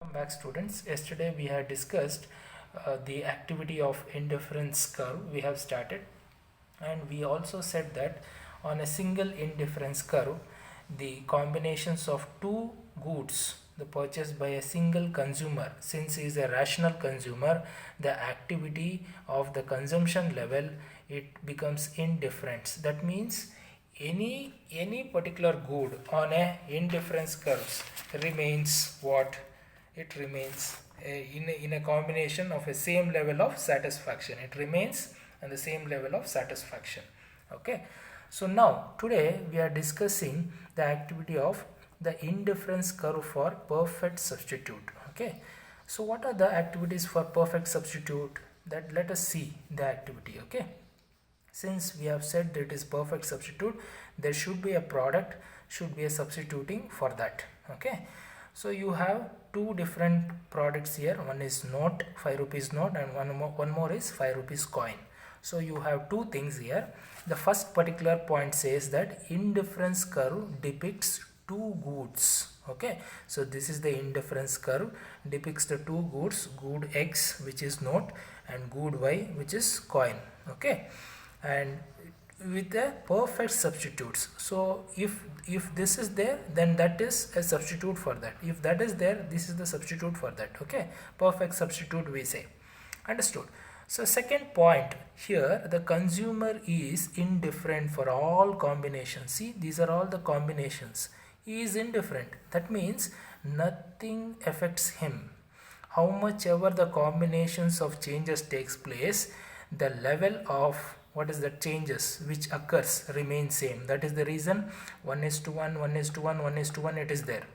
Welcome back, students. Yesterday we had discussed the activity of indifference curve we have started, and we also said that on a single indifference curve the combinations of two goods the purchased by a single consumer, since he is a rational consumer, the activity of the consumption level, it becomes indifference. That means any particular good on a indifference curves remains what it remains in a combination of a same level of satisfaction. It remains on the same level of satisfaction. Okay, so now today we are discussing the activity of the indifference curve for perfect substitute. Okay, so what are the activities for perfect substitute? That let us see the activity. Okay, since we have said that it is perfect substitute, there should be a product, should be a substituting for that. Okay, so you have two different products here. One is note, 5 rupees note, and one more is 5 rupees coin. So you have two things here. The first particular point says that indifference curve depicts two goods. Okay, so this is the indifference curve, depicts the two goods, good X which is note and good Y which is coin. Okay, and with the perfect substitutes. So if this is there, then that is a substitute for that. If that is there, this is the substitute for that. Okay, perfect substitute we say. Understood? So second point here, the consumer is indifferent for all combinations. See, these are all the combinations. He is indifferent. That means nothing affects him. How much ever the combinations of changes takes place, the level of what is the changes which occurs remain same. That is the reason 1:1, 1:1, 1:1 it is there.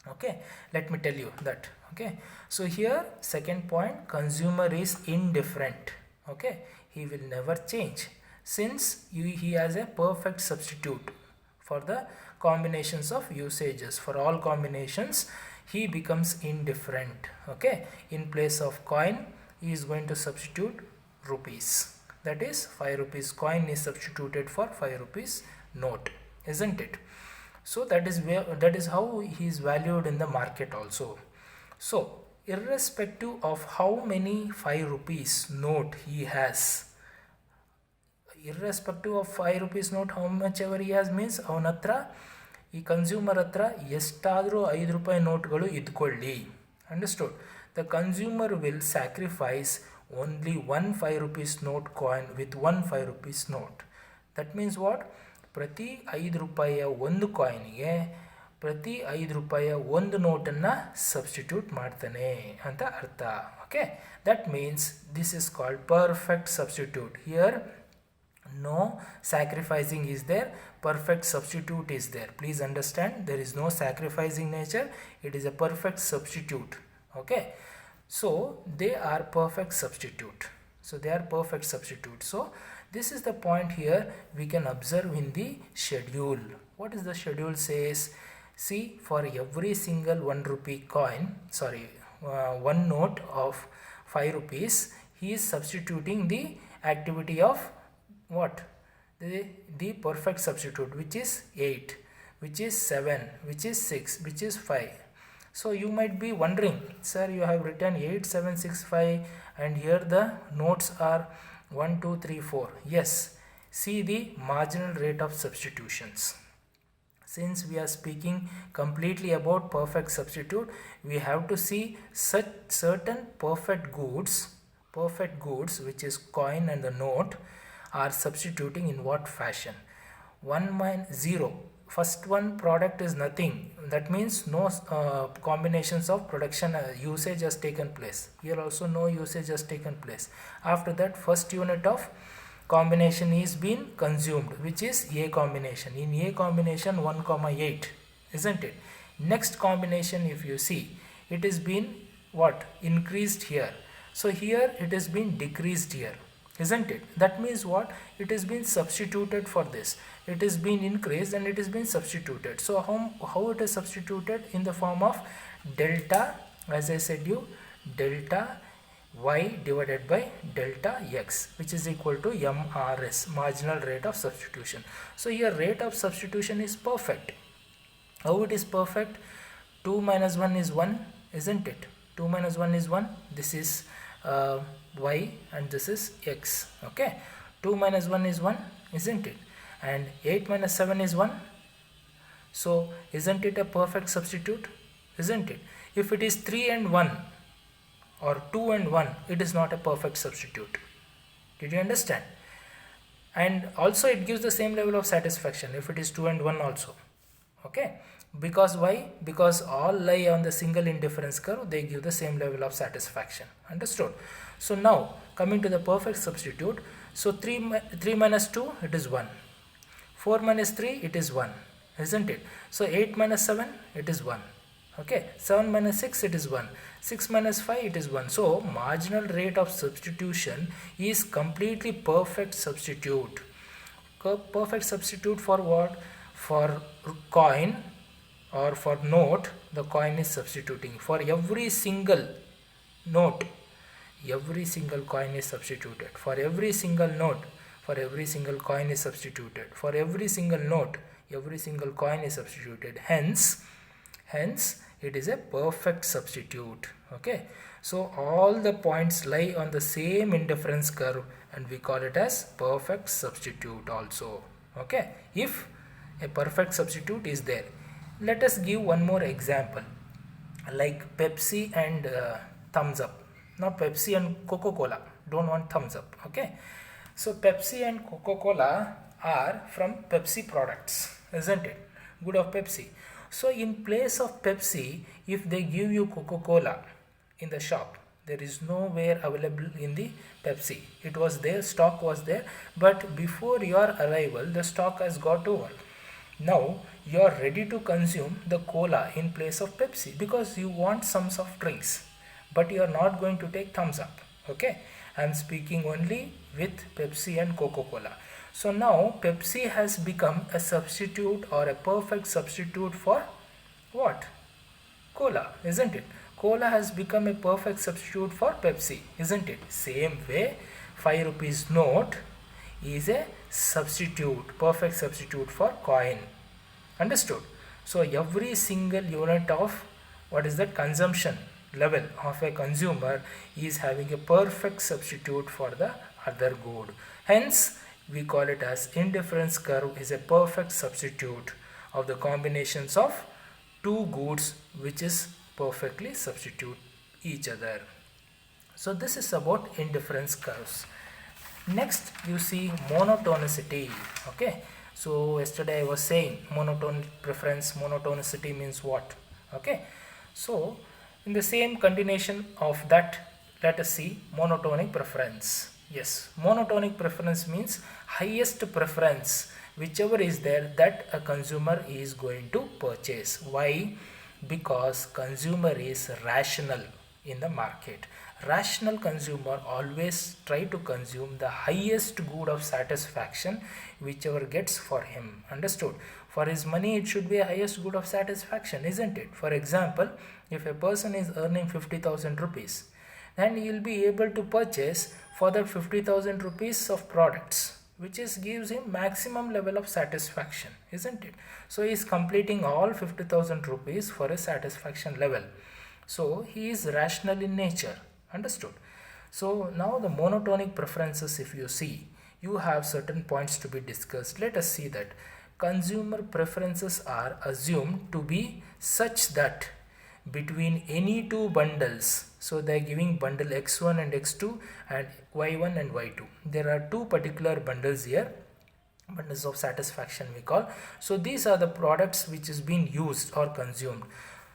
Okay, let me tell you that. Okay, so here second point, consumer is indifferent. Okay, he will never change since he has a perfect substitute for the combinations of usages. For all combinations he becomes indifferent. Okay, in place of coin he is going to substitute rupees. That is 5 rupees coin is substituted for 5 rupees note, isn't it? So that is how he is valued in the market also. So irrespective of how many 5 rupees note he has, irrespective of 5 rupees note how much ever he has means ಅವನ ಹತ್ರ ಈ consumer ಹತ್ರ ಎಷ್ಟಾದರೂ 5 ರೂಪಾಯಿ ನೋಟ್ಗಳು ಇದ್ಕೊಳ್ಳಿ. Understood? The consumer will sacrifice only one 5 rupees note coin with one 5 rupees note. That means what? ಪ್ರತಿ 5 ರೂಪಾಯಿಯ ಒಂದು ಕಾಯಿನ್ಗೆ ಪ್ರತಿ 5 ರೂಪಾಯಿಯ ಒಂದು ನೋಟನ್ನು ಸಬ್ಸ್ಟಿಟ್ಯೂಟ್ ಮಾಡ್ತಾನೆ ಅಂತ ಅರ್ಥ. Okay, that means this is called perfect substitute. Here no sacrificing is there, perfect substitute is there. Please understand, there is no sacrificing nature, it is a perfect substitute. Okay, so they are perfect substitute. So they are perfect substitute. So this is the point here we can observe in the schedule. What is the schedule says? See, for every single 1 rupee coin, one note of 5 rupees, he is substituting the activity of what? The perfect substitute, which is 8, which is 7, which is 6, which is 5. So you might be wondering, sir, you have written 8, 7, 6, 5 and here the notes are 1, 2, 3, 4. Yes, see the marginal rate of substitutions. Since we are speaking completely about perfect substitute, we have to see such certain perfect goods which is coin and the note are substituting in what fashion? 1 minus 0. First one product is nothing. That means no combinations of production usage has taken place. Here also no usage has taken place. After that, first unit of combination is been consumed, which is A combination. In A combination 1,8, isn't it? Next combination, if you see, it is been what? Increased here. So here it has been decreased here, isn't it? That means what? It has been substituted for this. It has been increased and it has been substituted. So how it is substituted? In the form of delta, as I said you, delta y divided by delta x, which is equal to MRS, marginal rate of substitution. So here rate of substitution is perfect. How it is perfect? 2 minus 1 is 1, isn't it? 2 minus 1 is 1. This is y and this is x. Okay, 2 minus 1 is 1, isn't it? And 8 minus 7 is 1. So isn't it a perfect substitute? Isn't it? If it is 3 and 1 or 2 and 1, it is not a perfect substitute. Did you understand? And also it gives the same level of satisfaction if it is 2 and 1 also. Okay, because why? Because all lie on the single indifference curve, they give the same level of satisfaction. Understood? So now coming to the perfect substitute, so 3 minus 2, it is 1. 4 minus 3, it is 1, isn't it? So 8 minus 7, it is 1. Okay, 7 minus 6, it is 1. 6 minus 5, it is 1. So marginal rate of substitution is completely perfect substitute. Perfect substitute for what? For coin or for note, the coin is substituting. For every single note, every single coin is substituted. For every single note, for every single coin is substituted. For every single note, every single coin is substituted. Hence it is a perfect substitute. Okay, so all the points lie on the same indifference curve and we call it as perfect substitute also. Okay, if a perfect substitute is there. Let us give one more example, like Pepsi and thumbs up. Now Pepsi and Coca-Cola, don't want thumbs up. Okay, so Pepsi and Coca-Cola are from Pepsi products, isn't it? Good of Pepsi. So in place of Pepsi, if they give you Coca-Cola in the shop, there is nowhere available in the Pepsi. It was there, stock was there, but before your arrival, the stock has got over. Now you are ready to consume the cola in place of Pepsi because you want some soft drinks, but you are not going to take thumbs up. Okay, I am speaking only with Pepsi and Coca-Cola. So now Pepsi has become a substitute or a perfect substitute for what? Cola, isn't it? Cola has become a perfect substitute for Pepsi, isn't it? Same way, 5 rupees note is a substitute, perfect substitute for coin. Understood? So every single unit of what is that consumption level of a consumer is having a perfect substitute for the other good. Hence we call it as indifference curve is a perfect substitute of the combinations of two goods which is perfectly substitute each other. So this is about indifference curves. Next you see monotonicity. Okay, so yesterday I was saying monotonic preference, monotonicity means what? Okay, so in the same continuation of that, let us see monotonic preference. Yes, monotonic preference means highest preference, whichever is there, that a consumer is going to purchase. Why? Because consumer is rational in the market. Rational consumer always try to consume the highest good of satisfaction whichever gets for him. Understood? For his money it should be a highest good of satisfaction, isn't it? For example, if a person is earning 50,000 rupees, then he will be able to purchase for that 50,000 rupees of products, which is gives him maximum level of satisfaction, isn't it? So he is completing all 50,000 rupees for a satisfaction level. So he is rational in nature. Understood? So now the monotonic preferences, if you see, you have certain points to be discussed. Let us see that consumer preferences are assumed to be such that between any two bundles, so they are giving bundle x1 and x2 and y1 and y2. There are two particular bundles here, bundles of satisfaction we call. So these are the products which is being used or consumed.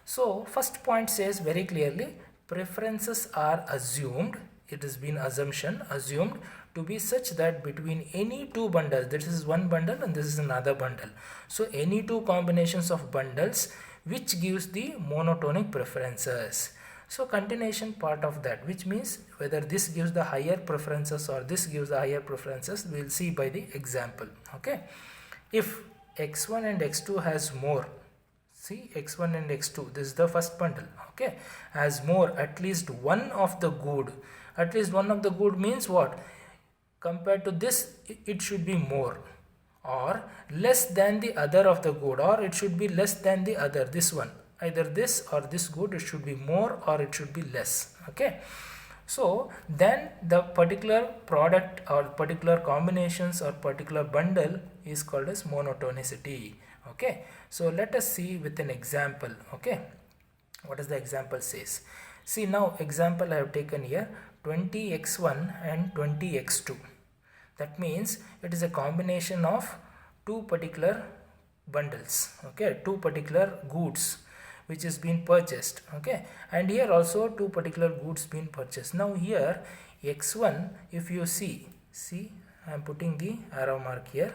So first point says very clearly, preferences are assumed, it has been assumed to be such that between any two bundles, this is one bundle and this is another bundle, so any two combinations of bundles which gives the monotonic preferences. So continuation part of that, which means whether this gives the higher preferences or this gives the higher preferences, we will see by the example. Okay, if x1 and x2 has more, see x1 and x2, this is the first bundle, okay, has more, at least one of the good. At least one of the good means what? Compared to this it should be more, or less than the other of the good, or it should be less than the other, this one. either this or this good, it should be more or it should be less. Okay, so then the particular product or particular combinations or particular bundle is called as monotonicity. Okay, so let us see with an example. Okay, what does the example says? See, now example I have taken here 20x1 and 20x2. That means it is a combination of two particular bundles, okay, two particular goods which is being purchased. Okay, and here also two particular goods being purchased. Now here x1, if you see I am putting the arrow mark here.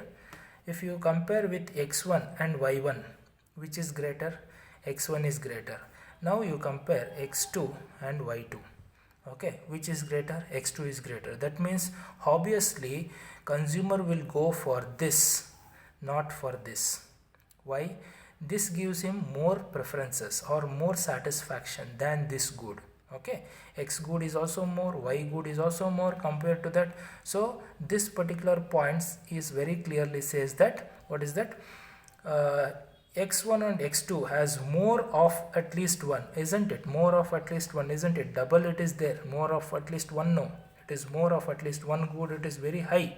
If you compare with x1 and y1, which is greater? X1 is greater. Now you compare x2 and y2. Okay, which is greater? X2 is greater. That means obviously consumer will go for this, not for this. Why? This gives him more preferences or more satisfaction than this good. Okay, X good is also more, Y good is also more compared to that. So this particular points is very clearly says that, what is that? X1 and X2 has more of at least one, isn't it? More of at least one, isn't it? Double it is there. More of at least one, no. It is more of at least one good, it is very high.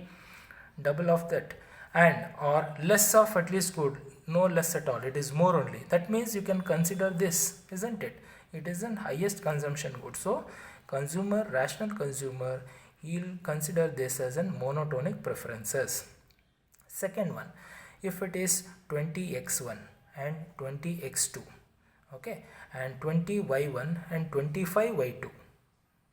Double of that. And or less of at least good, no less at all, it is more only. That means you can consider this, isn't it? It is an highest consumption good. So consumer, rational consumer, he'll consider this as an monotonic preferences. Second one, if it is 20x1 and 20x2, okay, and 20y1 and 25y2,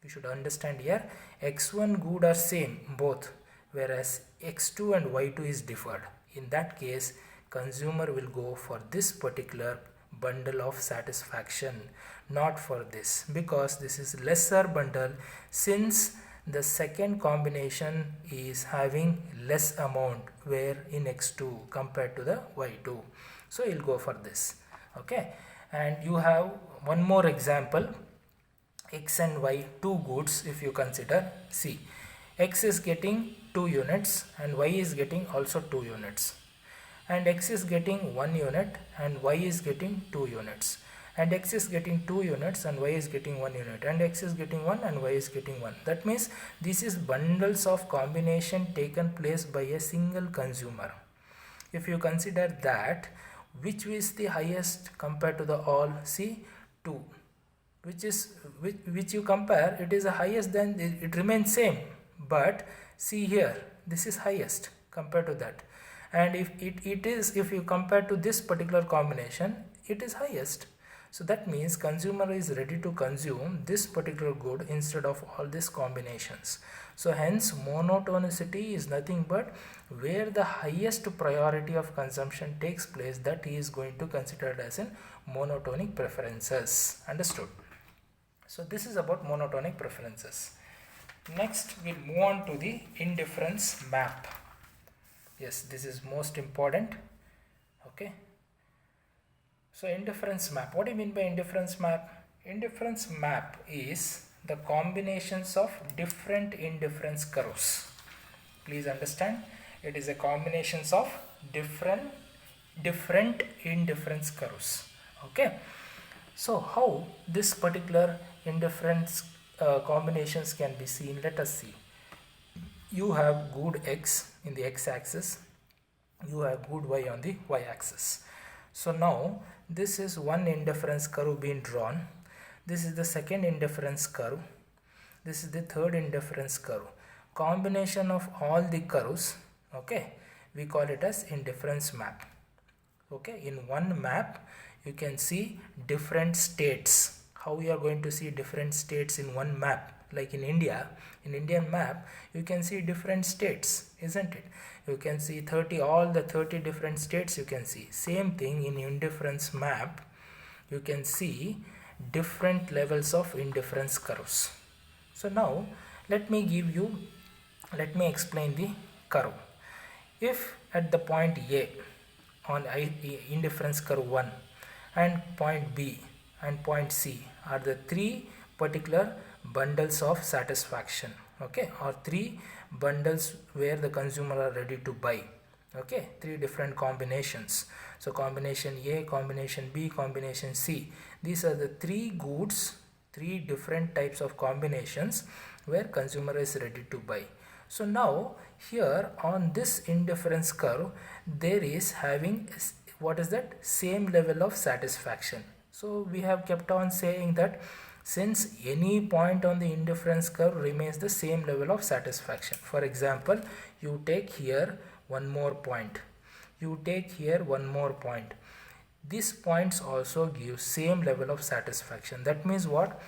you should understand here x1 good are same both, whereas x2 and y2 is differed. In that case, consumer will go for this particular bundle of satisfaction, not for this, because this is lesser bundle, since the second combination is having less amount where in x2 compared to the y2. So you'll go for this. Okay, and you have one more example, x and y, two goods. If you consider, see, x is getting 2 units and y is getting also 2 units, and x is getting 1 unit and y is getting 2 units, and x is getting 2 units and y is getting 1 unit, and x is getting 1 and y is getting 1. That means this is bundles of combination taken place by a single consumer. If you consider that, which is the highest compared to the all? See, 2, which you compare, it is the highest, then it remains same, but see here, this is highest compared to that. And if if you compare to this particular combination, it is highest. So that means consumer is ready to consume this particular good instead of all these combinations. So hence monotonicity is nothing but where the highest priority of consumption takes place, that he is going to consider it as in monotonic preferences. Understood? So this is about monotonic preferences. Next we'll move on to the indifference map. Yes, this is most important. Okay, so indifference map, what do you mean by indifference map? Indifference map is the combinations of different indifference curves. Please understand, it is a combinations of different indifference curves. Okay, so how this particular indifference combinations can be seen? Let us see. You have good x in the x-axis, you have good y on the y-axis. So now this is one indifference curve being drawn, this is the second indifference curve, this is the third indifference curve. Combination of all the curves, okay, we call it as indifference map. Okay, in one map you can see different states. How we are going to see different states in one map? Like in India, in Indian map, you can see different states, isn't it? You can see all the 30 different states you can see. Same thing in indifference map, you can see different levels of indifference curves. So now let me explain the curve. If at the point A on indifference curve 1 and point B and point C are the three particular bundles of satisfaction, okay, or three bundles where the consumer are ready to buy. Okay, three different combinations. So combination A, combination B, combination C. These are the three goods, three different types of combinations where consumer is ready to buy. So now here on this indifference curve, there is having, what is that, same level of satisfaction. So we have kept on saying that since any point on the indifference curve remains the same level of satisfaction. For example, you take here one more point, you take here one more point, these points also give same level of satisfaction. That means what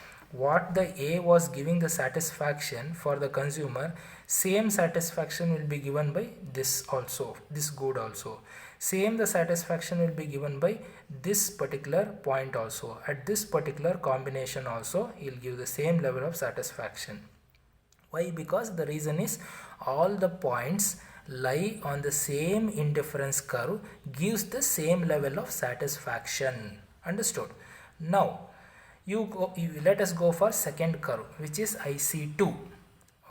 the A was giving the satisfaction for the consumer, same satisfaction will be given by this also, this good also. Same the satisfaction will be given by this particular point also. At this particular combination also, he will give the same level of satisfaction. Why? Because the reason is all the points lie on the same indifference curve, gives the same level of satisfaction. Understood? Now let us go for second curve, which is IC2.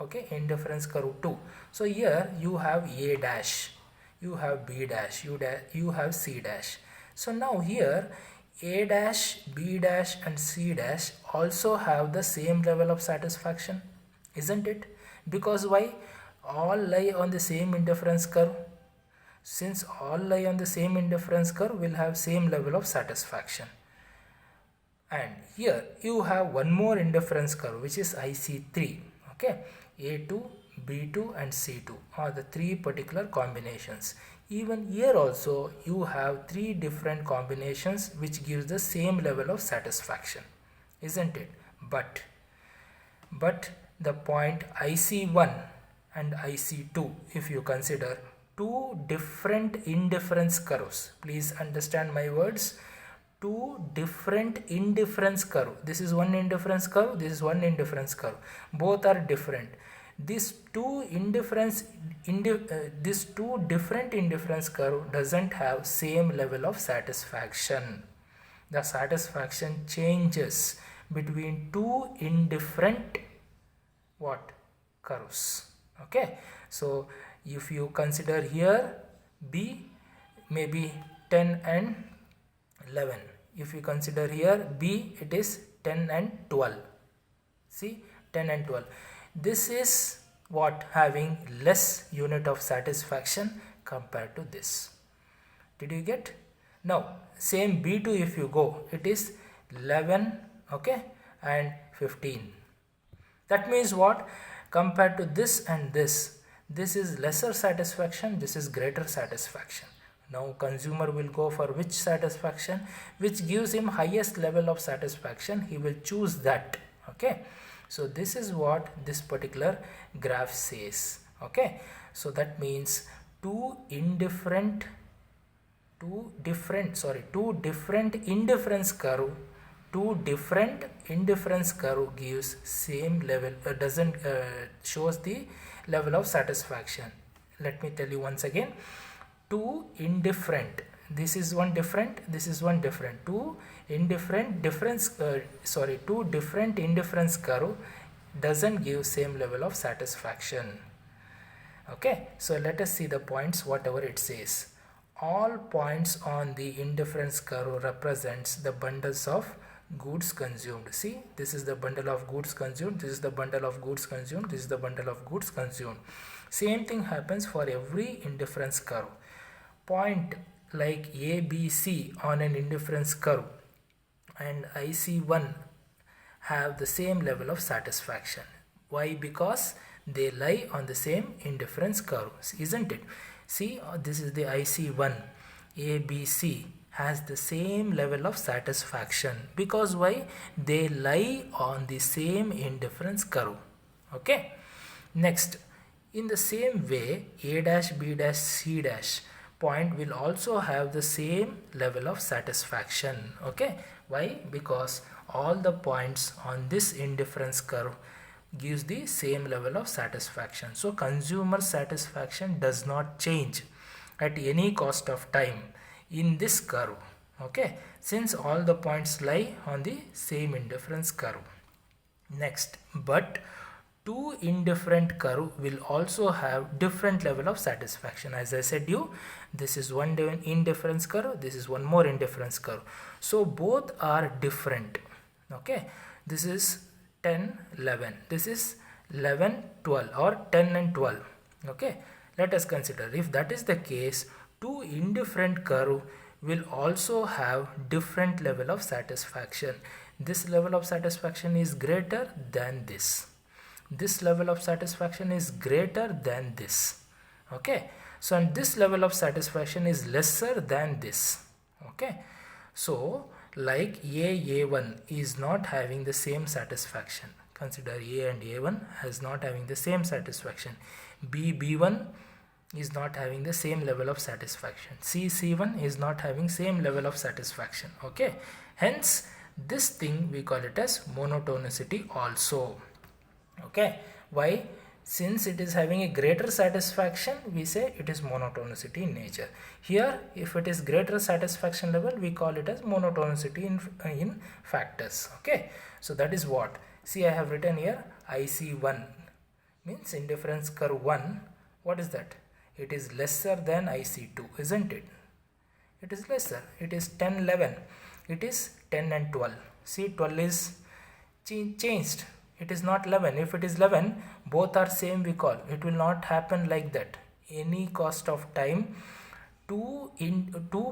Okay, indifference curve 2. So here you have A dash, you have B dash, you have C dash. So now here A dash, B dash and C dash also have the same level of satisfaction, isn't it? Because why? All lie on the same indifference curve. Since all lie on the same indifference curve, will have same level of satisfaction. And here you have one more indifference curve, which is IC3. Okay, A2, B2 and C2 are the three particular combinations. Even here also you have three different combinations which gives the same level of satisfaction, isn't it? But the point IC1 and IC2, if you consider two different indifference curves, please understand my words, two different indifference curve. This is one indifference curve, this is one indifference curve, both are different. These two different indifference curve doesn't have same level of satisfaction. The satisfaction changes between two indifferent curves. Okay, so if you consider here B, maybe 10 and 11. If you consider here B, it is 10 and 12. See, 10 and 12. This is having less unit of satisfaction compared to this. Did you get? Now same B2, if you go, it is 11, okay, and 15. That means what? Compared to this and this is lesser satisfaction, this is greater satisfaction. Now consumer will go for which satisfaction, which gives him highest level of satisfaction, he will choose that. Okay, so this is what this particular graph says. Okay, so that means two different indifference curve, gives same level, shows the level of satisfaction. Let me tell you once again, two indifferent, this is one different, this is one different, two different indifference curve doesn't give same level of satisfaction. Okay, so let us see the points, whatever it says. All points on the indifference curve represents the bundles of goods consumed. See, this is the bundle of goods consumed, this is the bundle of goods consumed, this is the bundle of goods consumed. Same thing happens for every indifference curve. Point like A, B, C on an indifference curve and IC1 have the same level of satisfaction. Why? Because they lie on the same indifference curve, isn't it? See, this is the IC1. A, B, C has the same level of satisfaction. Because why? They lie on the same indifference curve. Okay. Next, in the same way, A dash, B dash, C dash point will also have the same level of satisfaction. Okay. Why? Because all the points on this indifference curve gives the same level of satisfaction. So consumer satisfaction does not change at any cost of time in this curve. Okay, since all the points lie on the same indifference curve. Next, but two indifferent curve will also have different level of satisfaction. As I said you, this is one indifference curve, this is one more indifference curve, so both are different. Okay, this is 10 11, this is 11 12 or 10 and 12. Okay, let us consider if that is the case, two indifferent curve will also have different level of satisfaction. This level of satisfaction is greater than this. This level of satisfaction is greater than this. Okay, so and this level of satisfaction is lesser than this. Okay, so like A1 is not having the same satisfaction. Consider A and A1 as not having the same satisfaction. B1 is not having the same level of satisfaction. C1 is not having same level of satisfaction. Okay, hence this thing we call it as monotonicity also. Okay, why? Since it is having a greater satisfaction, we say it is monotonicity in nature. Here, if it is greater satisfaction level, we call it as monotonicity in factors. Okay, so that is what. See, I have written here IC1 means indifference curve 1. What is that? It is lesser than IC2, isn't it? It is lesser. It is 10 11. It is 10 and 12. See, 12 is changed. It is not 11. If it is 11, both are same, we call. It will not happen like that. Any cost of time, two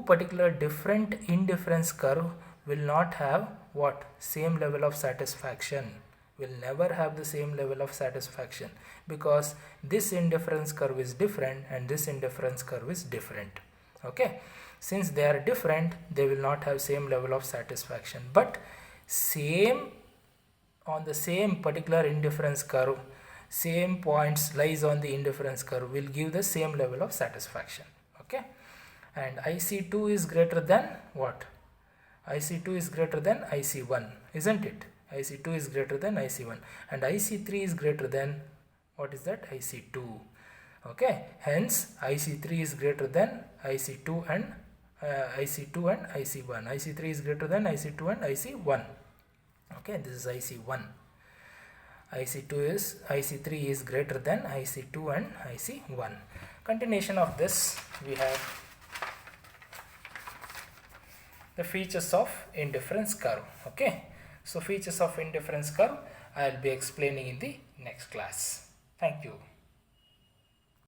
particular different indifference curve will not have what? Same level of satisfaction. Will never have the same level of satisfaction, because this indifference curve is different and this indifference curve is different. Okay, since they are different, they will not have same level of satisfaction, but same on the same particular indifference curve, same points lies on the indifference curve will give the same level of satisfaction. Okay, and IC2 is greater than what? IC2 is greater than IC1, isn't it? IC2 is greater than IC1, and IC3 is greater than, what is that? IC2. Okay, hence IC3 is greater than IC2 and IC2 and IC1. IC3 is greater than IC2 and IC1. Okay, this is IC1. IC3 is greater than IC2 and IC1. Continuation of this, we have the features of indifference curve. Okay, so features of indifference curve I will be explaining in the next class. Thank you.